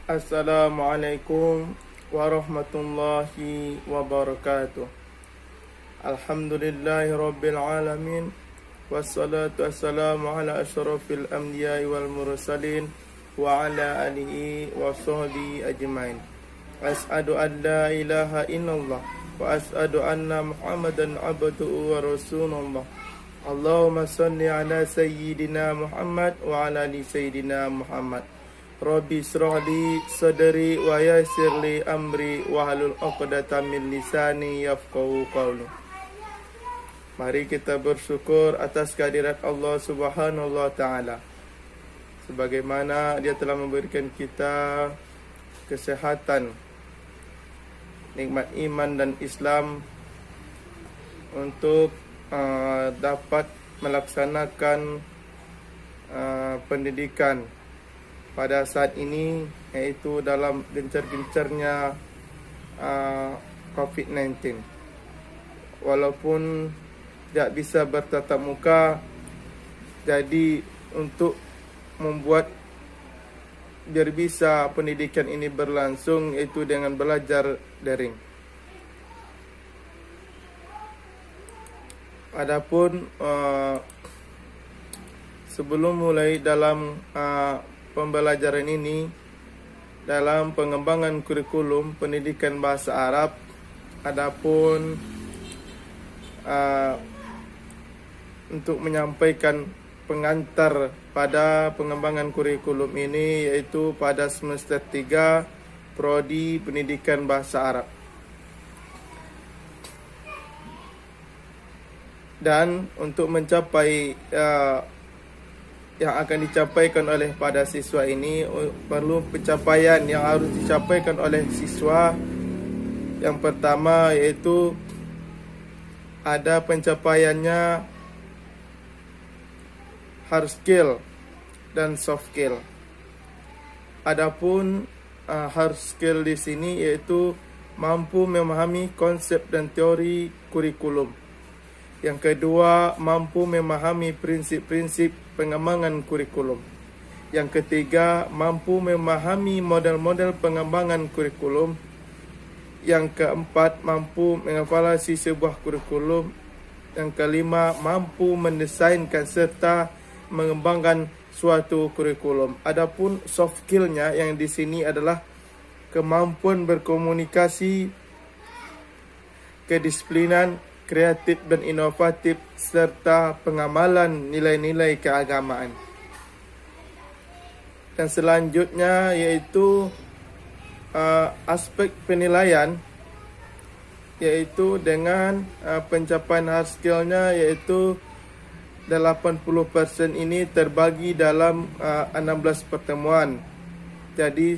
Assalamualaikum warahmatullahi wabarakatuh. Alhamdulillahi rabbil alamin. Wassalatu wassalamu ala asyrafil anbiya'i wal mursalin wa ala alihi wa sahbihi ajmain. As'adu an la ilaha illallah wa as'adu anna Muhammadan abduhu wa rasulullah. Allahumma salli ala sayyidina Muhammad wa ala ali sayyidina Muhammad. Rabbi israh li sadri wa yassir li amri wahlul 'uqdatam min lisani yafqahu qawli. Mari kita bersyukur atas kehadirat Allah Subhanahu wa taala. Sebagaimana Dia telah memberikan kita kesehatan, nikmat iman dan Islam untuk dapat melaksanakan pendidikan pada saat ini, yaitu dalam gencar-gencarnya COVID-19. Walaupun tidak bisa bertatap muka, jadi untuk membuat biar bisa pendidikan ini berlangsung, yaitu dengan belajar daring. Adapun sebelum mulai dalam pembelajaran ini, dalam pengembangan kurikulum pendidikan bahasa Arab, adapun untuk menyampaikan pengantar pada pengembangan kurikulum ini, yaitu pada semester 3 Prodi Pendidikan Bahasa Arab. Dan untuk mencapai yang akan dicapaikan oleh pada siswa ini, perlu pencapaian yang harus dicapaikan oleh siswa. Yang pertama yaitu ada pencapaiannya hard skill dan soft skill. Adapun hard skill di sini yaitu mampu memahami konsep dan teori kurikulum. Yang kedua, mampu memahami prinsip-prinsip pengembangan kurikulum. Yang ketiga, mampu memahami model-model pengembangan kurikulum. Yang keempat, mampu mengevaluasi sebuah kurikulum. Yang kelima, mampu mendesainkan serta mengembangkan suatu kurikulum. Adapun soft skill-nya yang di sini adalah kemampuan berkomunikasi, kedisiplinan, kreatif dan inovatif, serta pengamalan nilai-nilai keagamaan. Dan selanjutnya yaitu aspek penilaian, yaitu dengan pencapaian hard skill-nya yaitu 80% ini terbagi dalam 16 pertemuan. Jadi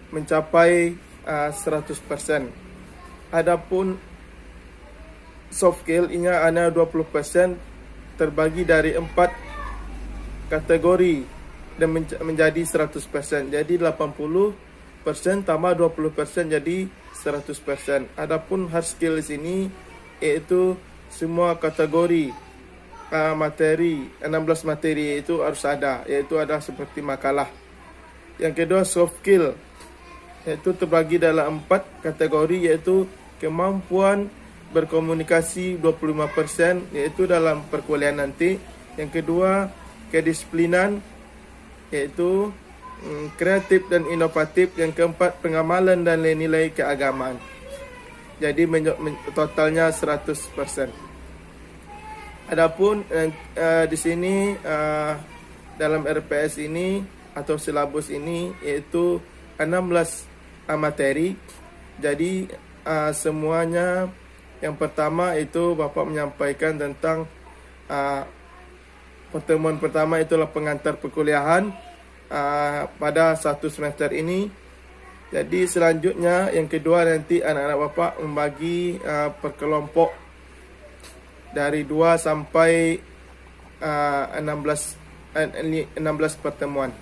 mencapai 100%. Adapun soft skill ini ada 20% terbagi dari 4 kategori dan menjadi 100%. Jadi 80% tambah 20% jadi 100%. Adapun hard skill di sini yaitu semua kategori materi, 16 materi itu harus ada, yaitu ada seperti makalah. Yang kedua soft skill, yaitu terbagi dalam 4 kategori, yaitu kemampuan berkomunikasi 25%, yaitu dalam perkuliahan nanti. Yang kedua, kedisiplinan, yaitu kreatif dan inovatif. Yang keempat, pengamalan dan nilai keagamaan. Jadi totalnya 100%. Adapun di sini dalam RPS ini atau silabus ini yaitu 16 materi. Jadi semuanya, yang pertama itu Bapak menyampaikan tentang pertemuan pertama itulah pengantar perkuliahan pada 1 semester ini. Jadi selanjutnya yang kedua nanti anak-anak Bapak membagi per kelompok dari 2 sampai 16 pertemuan.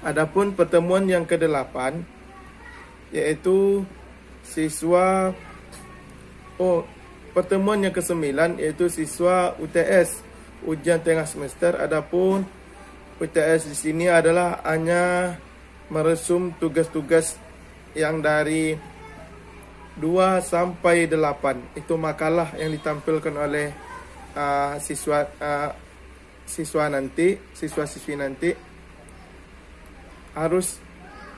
Adapun pertemuan yang ke-8 yaitu siswa pertemuan yang ke-9 yaitu siswa UTS, ujian tengah semester. Adapun UTS di sini adalah hanya meresum tugas-tugas yang dari 2 sampai 8. Itu makalah yang ditampilkan oleh siswa-siswi nanti harus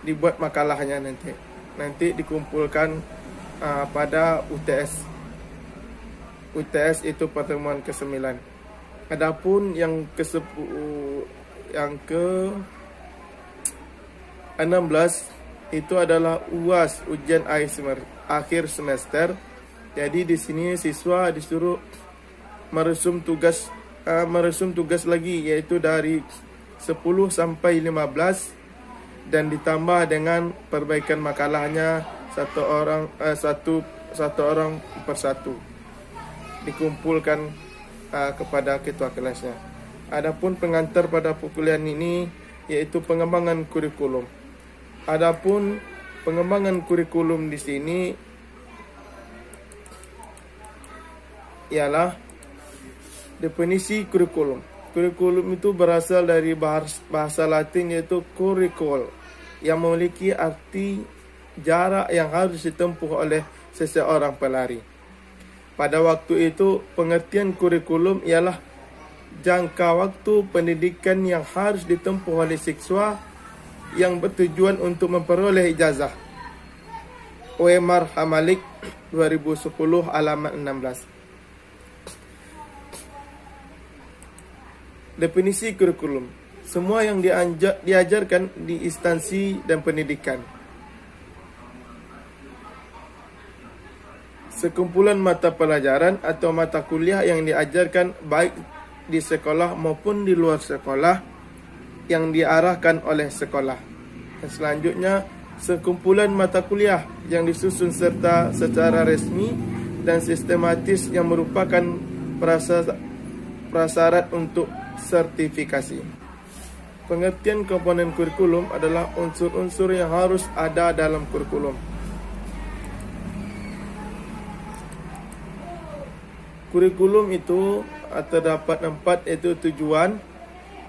dibuat makalahnya nanti dikumpulkan pada UTS. UTS itu pertemuan ke-9. Adapun yang ke-16 itu adalah UAS, ujian akhir semester. Jadi di sini siswa disuruh meresum tugas lagi, yaitu dari 10 sampai 15 dan ditambah dengan perbaikan makalahnya satu orang per satu, dikumpulkan kepada ketua kelasnya. Adapun pengantar pada perkuliahan ini yaitu pengembangan kurikulum. Adapun pengembangan kurikulum di sini ialah definisi kurikulum. Kurikulum itu berasal dari bahasa Latin yaitu curricul, yang memiliki arti jarak yang harus ditempuh oleh seseorang pelari. Pada waktu itu, pengertian kurikulum ialah jangka waktu pendidikan yang harus ditempuh oleh siswa yang bertujuan untuk memperoleh ijazah. Umar Hamalik 2010 halaman 16. Definisi kurikulum: semua yang diajarkan di instansi dan pendidikan. Sekumpulan mata pelajaran atau mata kuliah yang diajarkan baik di sekolah maupun di luar sekolah yang diarahkan oleh sekolah. Dan selanjutnya, sekumpulan mata kuliah yang disusun serta secara resmi dan sistematis yang merupakan prasyarat untuk sertifikasi. Pengertian komponen kurikulum adalah unsur-unsur yang harus ada dalam kurikulum. Kurikulum itu terdapat 4, yaitu tujuan,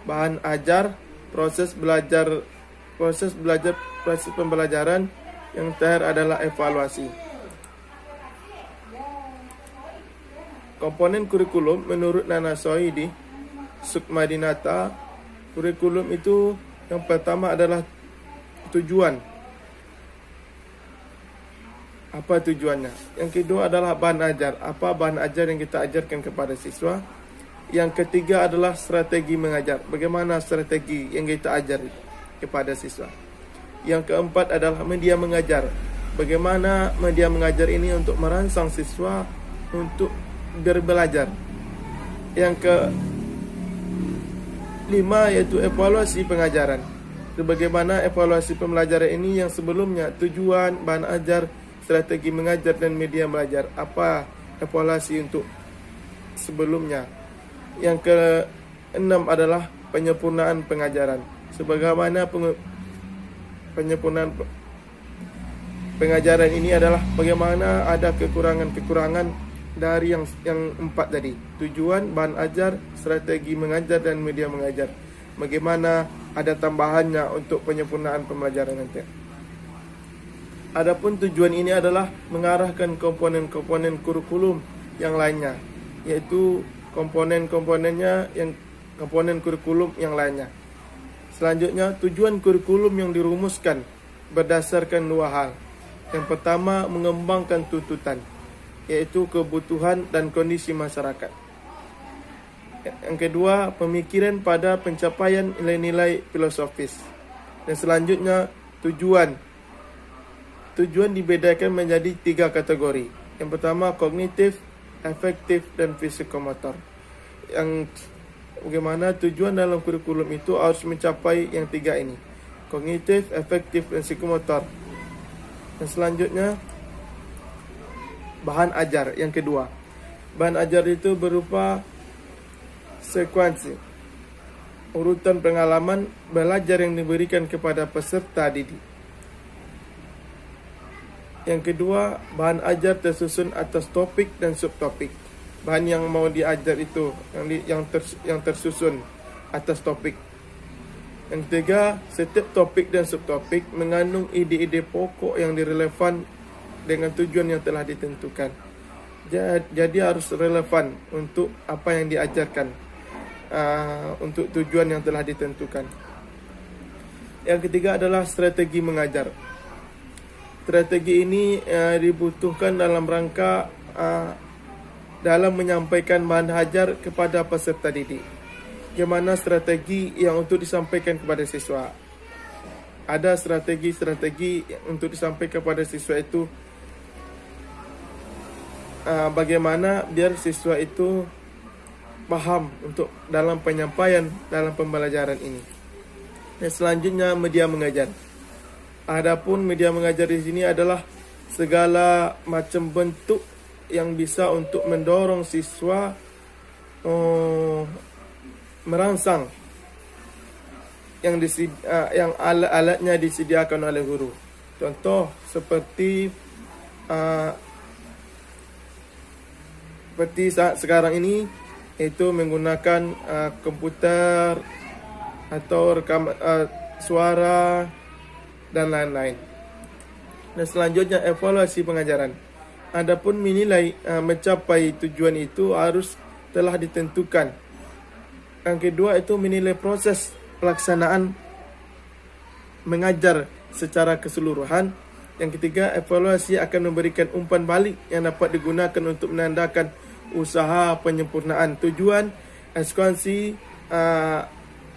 bahan ajar, proses pembelajaran, yang terakhir adalah evaluasi. Komponen kurikulum menurut Nana Sohidi Sukmadinata, kurikulum itu yang pertama adalah tujuan. Apa tujuannya? Yang kedua adalah bahan ajar. Apa bahan ajar yang kita ajarkan kepada siswa? Yang ketiga adalah strategi mengajar. Bagaimana strategi yang kita ajar kepada siswa? Yang keempat adalah media mengajar. Bagaimana media mengajar ini untuk merangsang siswa untuk berbelajar. Yang kelima yaitu evaluasi pengajaran. Bagaimana evaluasi pembelajaran ini yang sebelumnya tujuan, bahan ajar, strategi mengajar dan media belajar. Apa evaluasi untuk sebelumnya? Yang keenam adalah penyempurnaan pengajaran. Sebagaimana penyempurnaan pengajaran ini adalah bagaimana ada kekurangan-kekurangan dari yang 4 tadi. Tujuan, bahan ajar, strategi mengajar dan media mengajar. Bagaimana ada tambahannya untuk penyempurnaan pembelajaran nanti. Adapun tujuan ini adalah mengarahkan komponen-komponen kurikulum yang lainnya, yaitu komponen kurikulum yang lainnya. Selanjutnya, tujuan kurikulum yang dirumuskan berdasarkan 2 hal. Yang pertama, mengembangkan tuntutan, yaitu kebutuhan dan kondisi masyarakat. Yang kedua, pemikiran pada pencapaian nilai-nilai filosofis. Dan selanjutnya, tujuan dibedakan menjadi 3 kategori. Yang pertama, kognitif, efektif, dan fisikomotor. Yang bagaimana tujuan dalam kurikulum itu harus mencapai yang 3 ini: kognitif, efektif, dan psikomotor. Dan selanjutnya, bahan ajar. Yang kedua, bahan ajar itu berupa sekuensi, urutan pengalaman belajar yang diberikan kepada peserta didik. Yang kedua, bahan ajar tersusun atas topik dan subtopik. Bahan yang mau diajar itu yang tersusun atas topik. Yang ketiga, setiap topik dan subtopik mengandung ide-ide pokok yang direlevan dengan tujuan yang telah ditentukan. Jadi harus relevan untuk apa yang diajarkan, untuk tujuan yang telah ditentukan. Yang ketiga adalah strategi mengajar. Strategi ini dibutuhkan dalam rangka dalam menyampaikan manhajar kepada peserta didik. Bagaimana strategi yang untuk disampaikan kepada siswa? Ada strategi untuk disampaikan kepada siswa itu, bagaimana biar siswa itu paham untuk dalam penyampaian dalam pembelajaran ini. Dan selanjutnya media mengajar. Adapun media mengajar di sini adalah segala macam bentuk yang bisa untuk mendorong siswa merangsang yang alat-alatnya disediakan oleh guru. Contoh seperti saat sekarang ini, itu menggunakan komputer atau rekam suara dan lain-lain. Dan selanjutnya evaluasi pengajaran. Adapun menilai mencapai tujuan itu harus telah ditentukan. Yang kedua itu menilai proses pelaksanaan mengajar secara keseluruhan. Yang ketiga, evaluasi akan memberikan umpan balik yang dapat digunakan untuk menandakan usaha penyempurnaan tujuan, eksekusi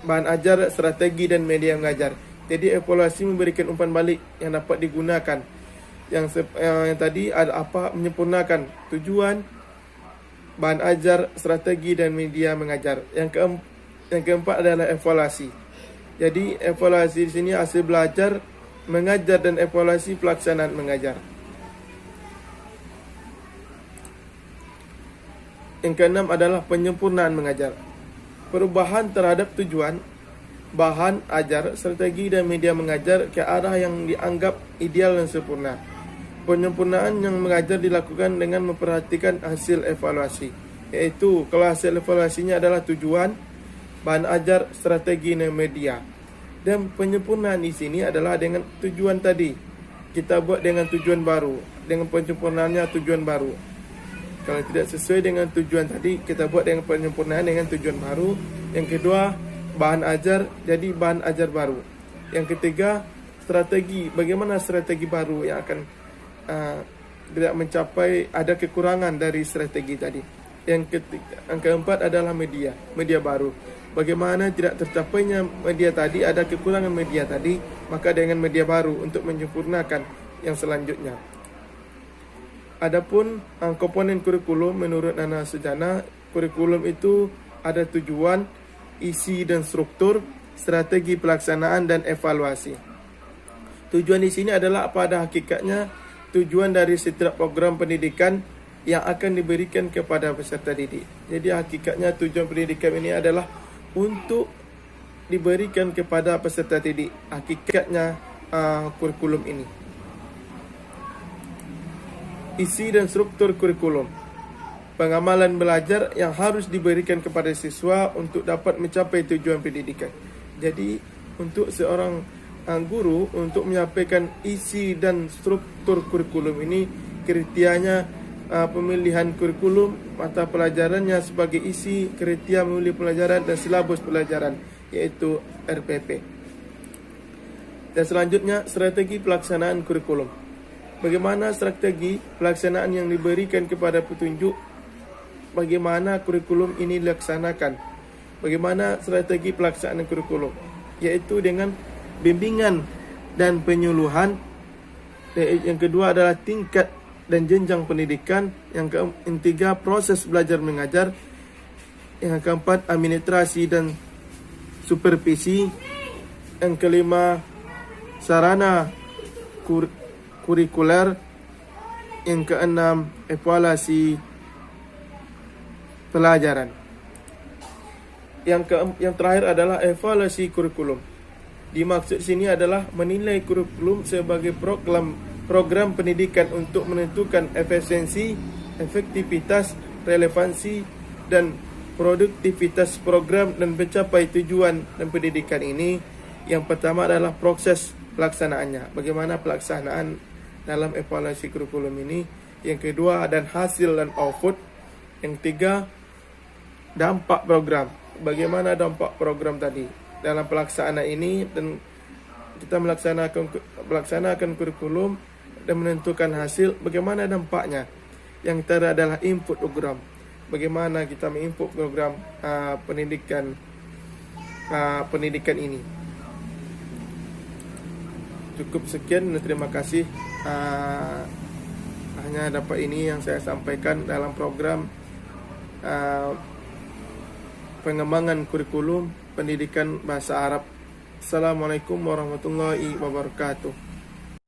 bahan ajar, strategi dan media mengajar. Jadi evaluasi memberikan umpan balik yang dapat digunakan. Yang tadi ada apa? Menyempurnakan tujuan, bahan ajar, strategi dan media mengajar. Yang keempat adalah evaluasi. Jadi evaluasi di sini hasil belajar mengajar dan evaluasi pelaksanaan mengajar. Yang keenam adalah penyempurnaan mengajar. Perubahan terhadap tujuan, bahan ajar, strategi dan media mengajar ke arah yang dianggap ideal dan sempurna. Penyempurnaan yang mengajar dilakukan dengan memperhatikan hasil evaluasi, yaitu kalau hasil evaluasinya adalah tujuan, bahan ajar, strategi dan media. Dan penyempurnaan di sini adalah dengan tujuan tadi. Kita buat dengan tujuan baru, dengan penyempurnaannya tujuan baru. Kalau tidak sesuai dengan tujuan tadi, kita buat dengan penyempurnaan dengan tujuan baru. Yang kedua, bahan ajar, jadi bahan ajar baru. Yang ketiga, strategi. Bagaimana strategi baru yang akan tidak mencapai, ada kekurangan dari strategi tadi. Yang keempat adalah media baru. Bagaimana tidak tercapainya media tadi, ada kekurangan media tadi, maka dengan media baru untuk menyempurnakan yang selanjutnya. Adapun komponen kurikulum menurut Nana Sujana, kurikulum itu ada tujuan, isi dan struktur, strategi pelaksanaan dan evaluasi. Tujuan di sini adalah pada hakikatnya tujuan dari setiap program pendidikan yang akan diberikan kepada peserta didik. Jadi hakikatnya tujuan pendidikan ini adalah untuk diberikan kepada peserta didik. Hakikatnya kurikulum ini. Isi dan struktur kurikulum. Pengamalan belajar yang harus diberikan kepada siswa untuk dapat mencapai tujuan pendidikan. Jadi untuk seorang guru untuk menyampaikan isi dan struktur kurikulum ini, kriterianya pemilihan kurikulum, mata pelajarannya sebagai isi, kriteria memilih pelajaran dan silabus pelajaran, yaitu RPP. Dan selanjutnya strategi pelaksanaan kurikulum. Bagaimana strategi pelaksanaan yang diberikan kepada petunjuk, bagaimana kurikulum ini dilaksanakan. Bagaimana strategi pelaksanaan kurikulum, yaitu dengan bimbingan dan penyuluhan. Yang kedua adalah tingkat dan jenjang pendidikan. Yang ketiga proses belajar mengajar. Yang keempat administrasi dan supervisi. Yang kelima sarana kurikuler. Yang keenam evaluasi pelajaran. Yang terakhir adalah evaluasi kurikulum. Dimaksud sini adalah menilai kurikulum sebagai program pendidikan untuk menentukan efisiensi, efektivitas, relevansi dan produktivitas program dan mencapai tujuan dan pendidikan ini. Yang pertama adalah proses pelaksanaannya, bagaimana pelaksanaan dalam evaluasi kurikulum ini. Yang kedua, dan hasil dan output. Yang tiga, dampak program, bagaimana dampak program tadi dalam pelaksanaan ini. Dan kita melaksanakan kurikulum dan menentukan hasil, bagaimana dampaknya. Yang terakhir adalah input program, bagaimana kita menginput program pendidikan ini. Cukup sekian dan terima kasih. Hanya dapat ini yang saya sampaikan dalam program pengembangan kurikulum pendidikan bahasa Arab. Assalamualaikum warahmatullahi wabarakatuh.